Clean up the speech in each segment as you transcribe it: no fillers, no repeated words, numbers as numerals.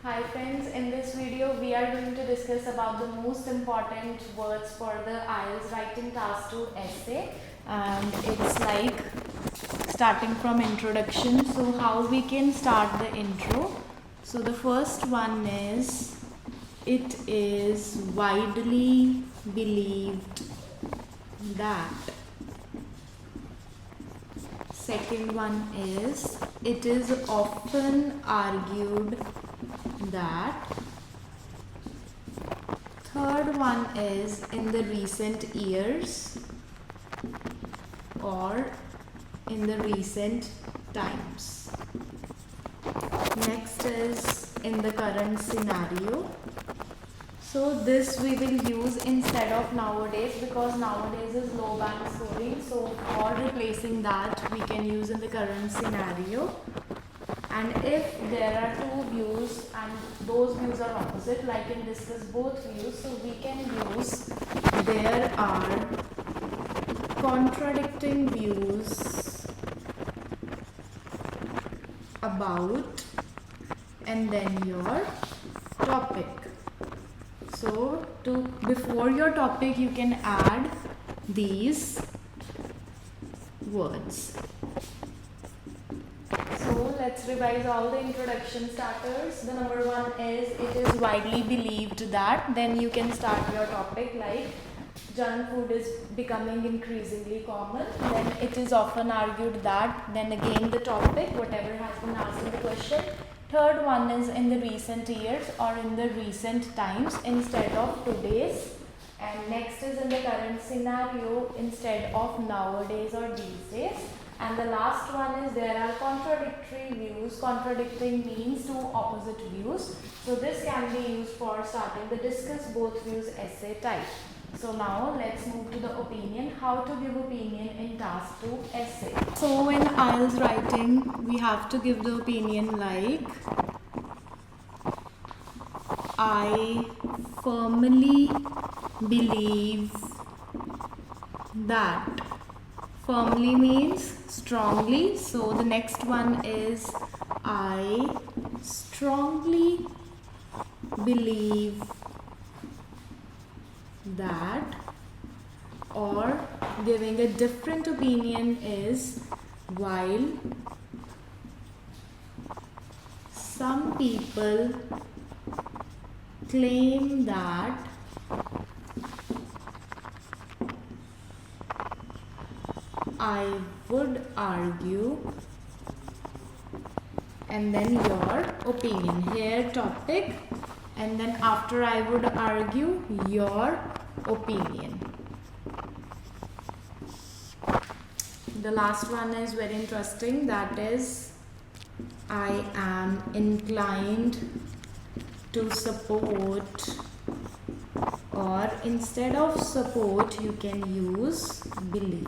Hi friends, in this video we are going to discuss about the most important words for the IELTS writing task 2 essay, and it's like starting from introduction. So how we can start the intro? So the first one is, it is widely believed that. Second one is, it is often argued that. Third one is, in the recent years or in the recent times. Next is, in the current scenario. So this we will use instead of nowadays, because nowadays is low band scoring. So for replacing that, we can use in the current scenario. And if there are two views and those views are opposite, like in discuss both views, so we can use there are contradicting views about, and then your topic. So before your topic you can add these words. So let's revise all the introduction starters. The number one is, it is widely believed that. Then you can start your topic like junk food is becoming increasingly common. Then it is often argued that. Then again the topic, whatever has been asked in the question. Third one is, in the recent years or in the recent times instead of today's. And next is, in the current scenario instead of nowadays or these days. And the last one is, there are contradictory views. Contradicting means two opposite views. So this can be used for starting the discuss both views essay type. So now let's move to the opinion. How to give opinion in task 2 essay. So in IELTS writing, we have to give the opinion like, I firmly believe that. Firmly means strongly. So the next one is, I strongly believe that. Or giving a different opinion is, while some people claim that I would argue, and then your opinion. Here topic, and then after I would argue, your opinion. The last one is very interesting, that is, I am inclined to support, or instead of support you can use believe.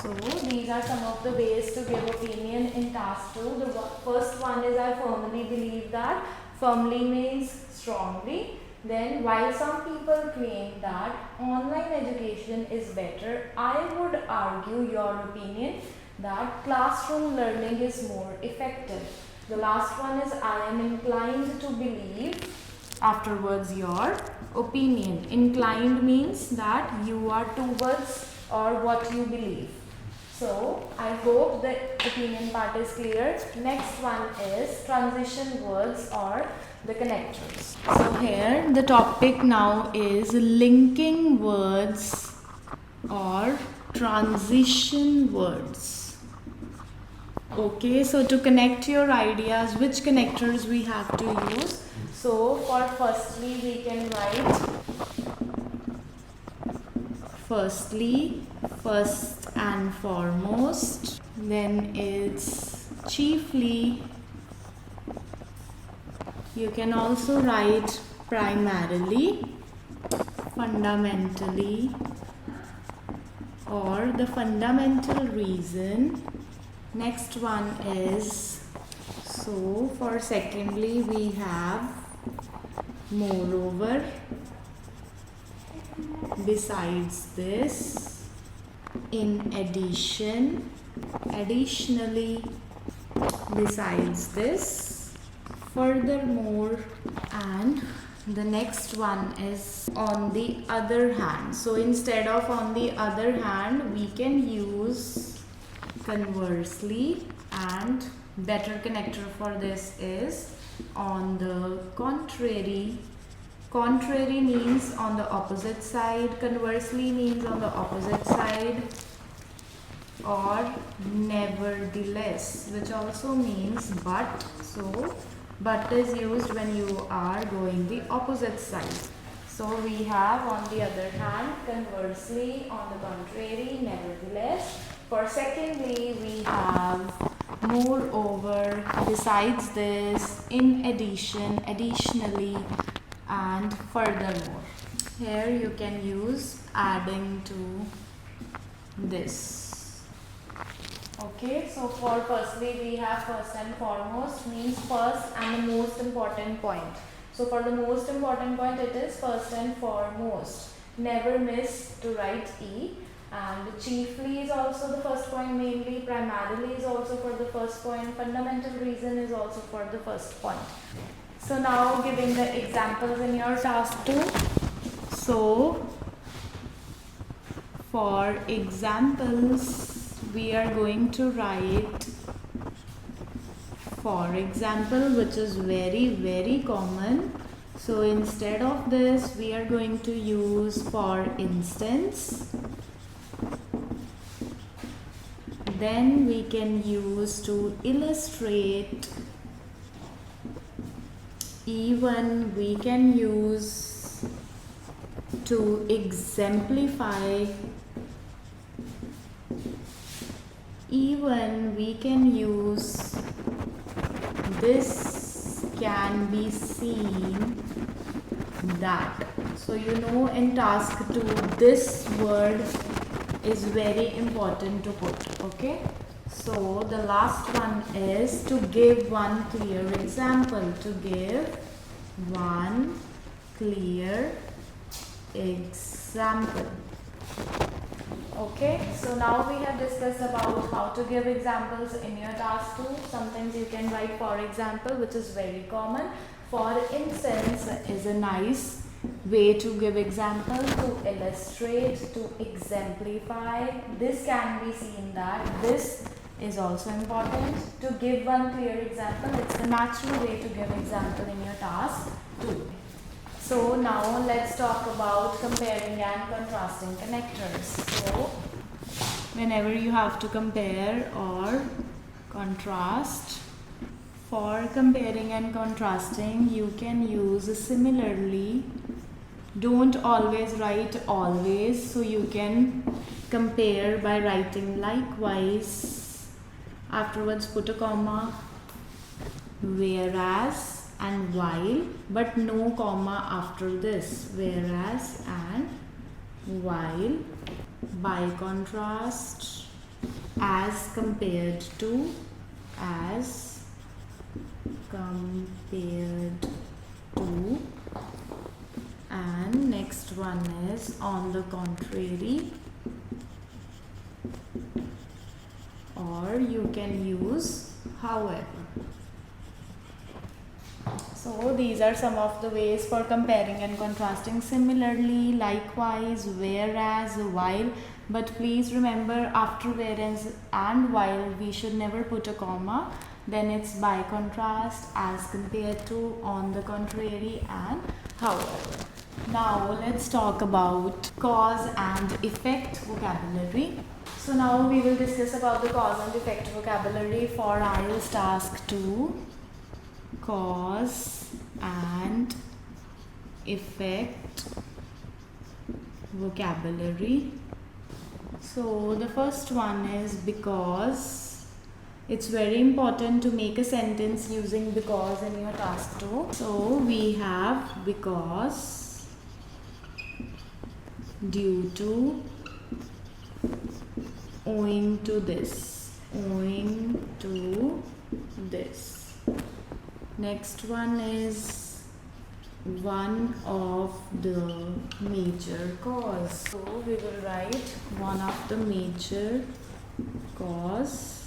So these are some of the ways to give opinion in task 2. The first one is, I firmly believe that. Firmly means strongly. Then, while some people claim that online education is better, I would argue, your opinion, that classroom learning is more effective. The last one is, I am inclined to believe. Afterwards, your opinion. Inclined means that you are towards or what you believe. So I hope the opinion part is clear. Next one is transition words or the connectors. So here the topic now is linking words or transition words. Okay, so to connect your ideas, which connectors we have to use? So for firstly we can write firstly, first and foremost. Then it's chiefly. You can also write primarily, fundamentally, or the fundamental reason. Next one is, so for secondly we have moreover, besides this, in addition, additionally, besides this, furthermore, and the next one is on the other hand. So instead of on the other hand, we can use conversely, and better connector for this is on the contrary. Contrary means on the opposite side, conversely means on the opposite side, or nevertheless, which also means but. So but is used when you are going the opposite side. So we have on the other hand, conversely, on the contrary, nevertheless. For secondly, we have moreover, besides this, in addition, additionally, and furthermore. Here you can use adding to this. Okay, so for firstly we have first and foremost means first and the most important point. So for the most important point it is first and foremost. Never miss to write E. And chiefly is also the first point, mainly, primarily is also for the first point, fundamental reason is also for the first point. So now giving the examples in your task 2. So for examples, we are going to write for example, which is very common. So instead of this, we are going to use for instance. Then we can use to illustrate. Even we can use to exemplify. Even we can use this can be seen that. So you know in task 2 this word is very important to put. Okay, so the last one is to give one clear example. To give one clear example. Okay, so now we have discussed about how to give examples in your task 2. Sometimes you can write for example, which is very common. For instance is a nice way to give example, to illustrate, to exemplify. This can be seen that. This is also important. To give one clear example, it's the natural way to give example in your task 2. So now let's talk about comparing and contrasting connectors. So whenever you have to compare or contrast, for comparing and contrasting, you can use similarly. Don't always write always, so you can compare by writing likewise. Afterwards put a comma, whereas and while, but no comma after this. Whereas and while. By contrast, as compared to, as compared to. And next one is on the contrary, or you can use however. So these are some of the ways for comparing and contrasting. Similarly, likewise, whereas, while. But please remember, after whereas and while we should never put a comma. Then it's by contrast, as compared to, on the contrary, and however. Now let's talk about cause and effect vocabulary. So now we will discuss about the cause and effect vocabulary for IELTS task 2. Cause and effect vocabulary. So the first one is because. It's very important to make a sentence using because in your task 2. So we have because, due to, owing to this, owing to this. Next one is one of the major cause. So we will write one of the major cause.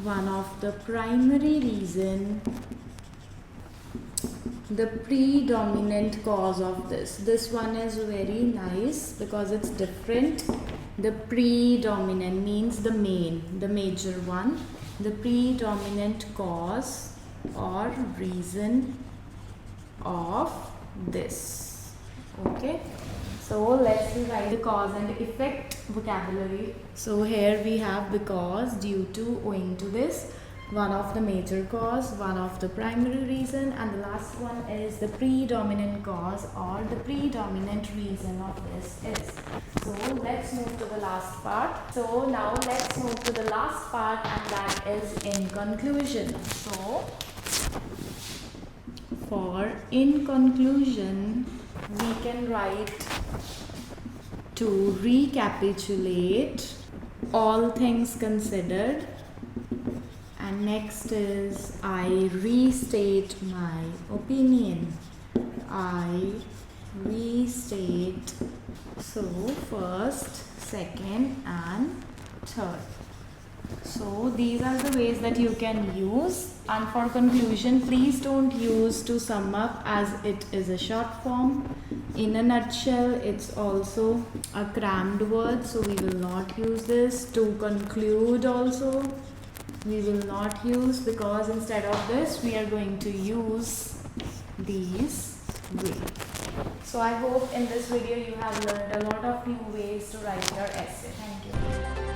one of the primary reason, the predominant cause of this one is very nice because it's different. The predominant means the major one, the predominant cause or reason of this. Okay, so let's revise the cause and effect vocabulary. So here we have because, due to, owing to this, one of the major cause, one of the primary reason, and the last one is the predominant cause or the predominant reason of this is. So let's move to the last part. So now let's move to the last part, and that is in conclusion. So for in conclusion, we can write to recapitulate all things considered, and next is I restate my opinion. I restate. So first, second and third. So these are the ways that you can use, and for conclusion, please don't use to sum up as it is a short form. In a nutshell, it's also a crammed word, so we will not use this. To conclude also, we will not use, because instead of this, we are going to use these ways. So I hope in this video you have learned a lot of new ways to write your essay. Thank you.